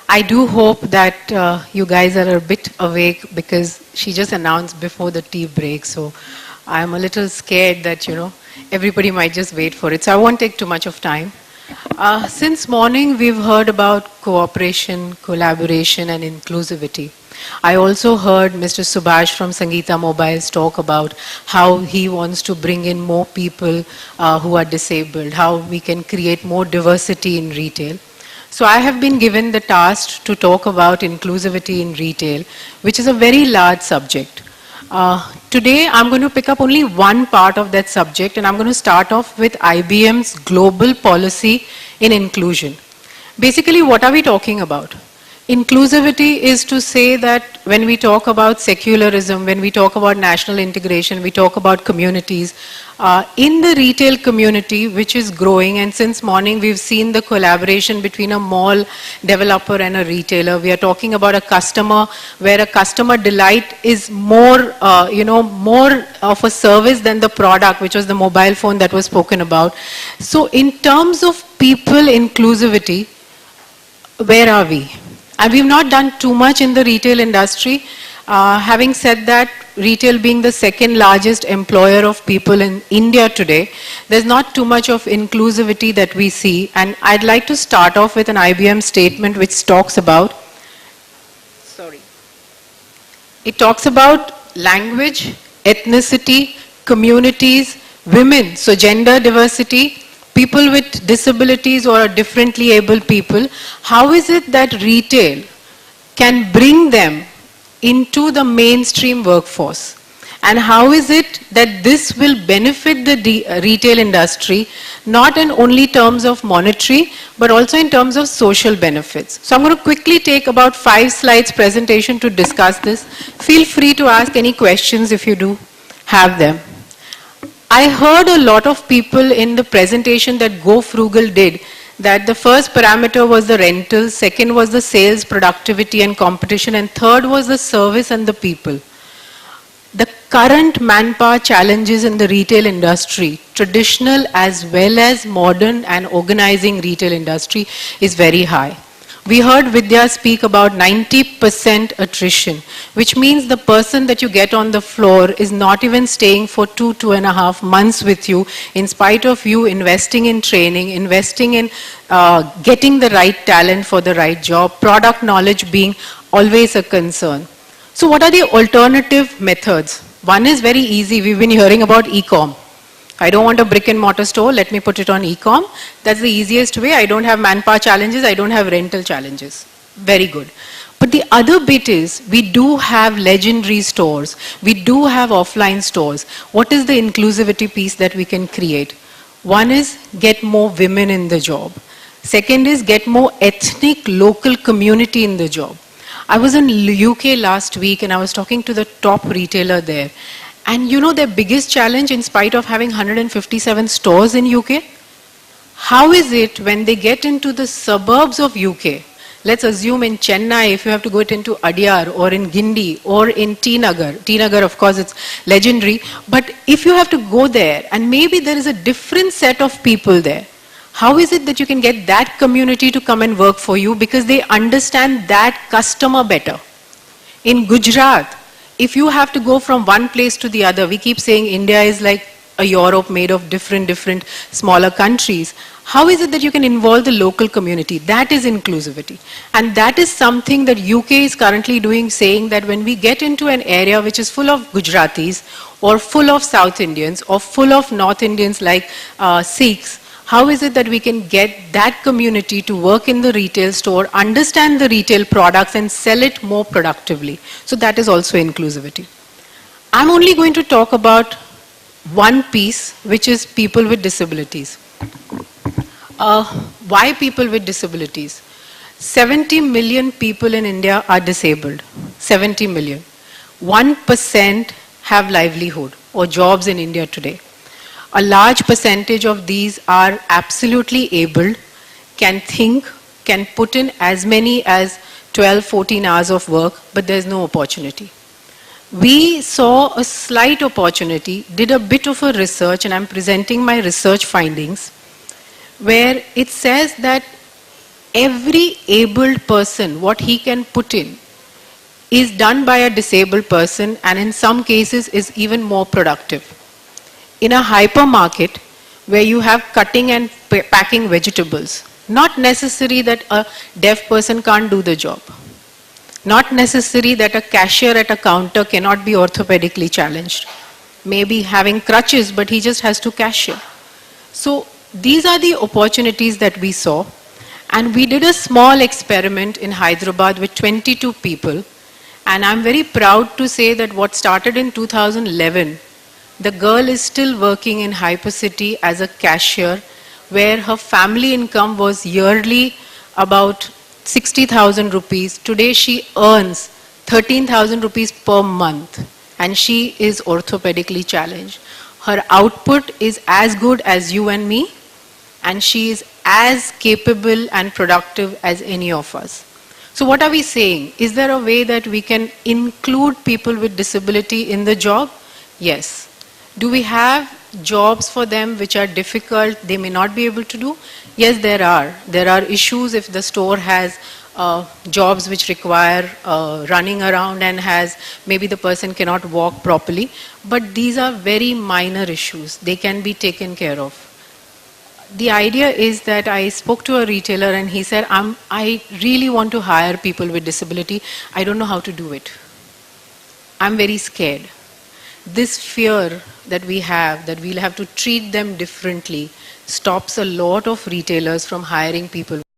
I do hope that you guys are a bit awake because she just announced before the tea break. So I'm a little scared that, everybody might just wait for it. So I won't take too much of time. Since morning, we've heard about cooperation, collaboration, and inclusivity. I also heard Mr. Subhash from Sangeeta Mobiles talk about how he wants to bring in more people who are disabled, how we can create more diversity in retail. So I have been given the task to talk about inclusivity in retail, which is a very large subject. Today, I'm going to pick up only one part of that subject, and I'm going to start off with IBM's global policy in inclusion. Basically, what are we talking about? Inclusivity is to say that when we talk about secularism, when we talk about national integration, we talk about communities. In the retail community, which is growing, and since morning we've seen the collaboration between a mall developer and a retailer. We are talking about a customer where a customer delight is more, more of a service than the product, which was the mobile phone that was spoken about. So in terms of people inclusivity, where are we? And we've not done too much in the retail industry. Having said that, retail being the second largest employer of people in India today, there's not too much of inclusivity that we see. And I'd like to start off with an IBM statement which talks about, it talks about language, ethnicity, communities, women, so gender diversity, people with disabilities or differently able people. How is it that retail can bring them into the mainstream workforce? And how is it that this will benefit the retail industry, not in only terms of monetary, but also in terms of social benefits? So I'm going to quickly take about 5 slides presentation to discuss this. Feel free to ask any questions if you do have them. I heard a lot of people in the presentation that Go Frugal did that the first parameter was the rental, second was the sales, productivity and competition, and third was the service and the people. The current manpower challenges in the retail industry, traditional as well as modern and organizing retail industry, is very high. We heard Vidya speak about 90% attrition, which means the person that you get on the floor is not even staying for 2.5 months with you, in spite of you investing in training, investing in getting the right talent for the right job, product knowledge being always a concern. So what are the alternative methods? One is very easy. We've been hearing about e-com. I don't want a brick and mortar store, let me put it on e-com. That's the easiest way. I don't have manpower challenges, I don't have rental challenges. Very good. But the other bit is, we do have legendary stores. We do have offline stores. What is the inclusivity piece that we can create? One is get more women in the job. Second is get more ethnic local community in the job. I was in UK last week and I was talking to the top retailer there. And their biggest challenge, in spite of having 157 stores in UK, how is it when they get into the suburbs of UK, let's assume in Chennai, if you have to go into Adyar or in Gindi or in T Nagar, of course it's legendary, but if you have to go there and maybe there is a different set of people there, how is it that you can get that community to come and work for you because they understand that customer better? In Gujarat, if you have to go from one place to the other, we keep saying India is like a Europe made of different smaller countries. How is it that you can involve the local community? That is inclusivity. And that is something that UK is currently doing, saying that when we get into an area which is full of Gujaratis or full of South Indians or full of North Indians like Sikhs, how is it that we can get that community to work in the retail store, understand the retail products and sell it more productively? So that is also inclusivity. I'm only going to talk about one piece, which is people with disabilities. Why people with disabilities? 70 million people in India are disabled. 70 million. 1% have livelihood or jobs in India today. A large percentage of these are absolutely able, can think, can put in as many as 12, 14 hours of work, but there's no opportunity. We saw a slight opportunity, did a bit of a research, and I'm presenting my research findings, where it says that every abled person, what he can put in, is done by a disabled person, and in some cases is even more productive. In a hypermarket where you have cutting and packing vegetables, not necessary that a deaf person can't do the job. Not necessary that a cashier at a counter cannot be orthopedically challenged. Maybe having crutches, but he just has to cashier. So these are the opportunities that we saw. And we did a small experiment in Hyderabad with 22 people. And I'm very proud to say that what started in 2011, the girl is still working in Hypercity as a cashier, where her family income was yearly about 60,000 rupees. Today she earns 13,000 rupees per month, and she is orthopedically challenged. Her output is as good as you and me, and she is as capable and productive as any of us. So what are we saying? Is there a way that we can include people with disability in the job? Yes. Do we have jobs for them which are difficult, they may not be able to do? Yes, there are. There are issues if the store has jobs which require running around and has, maybe the person cannot walk properly. But these are very minor issues. They can be taken care of. The idea is that I spoke to a retailer and he said, I really want to hire people with disability. I don't know how to do it. I'm very scared. This fear that we have, that we'll have to treat them differently, stops a lot of retailers from hiring people.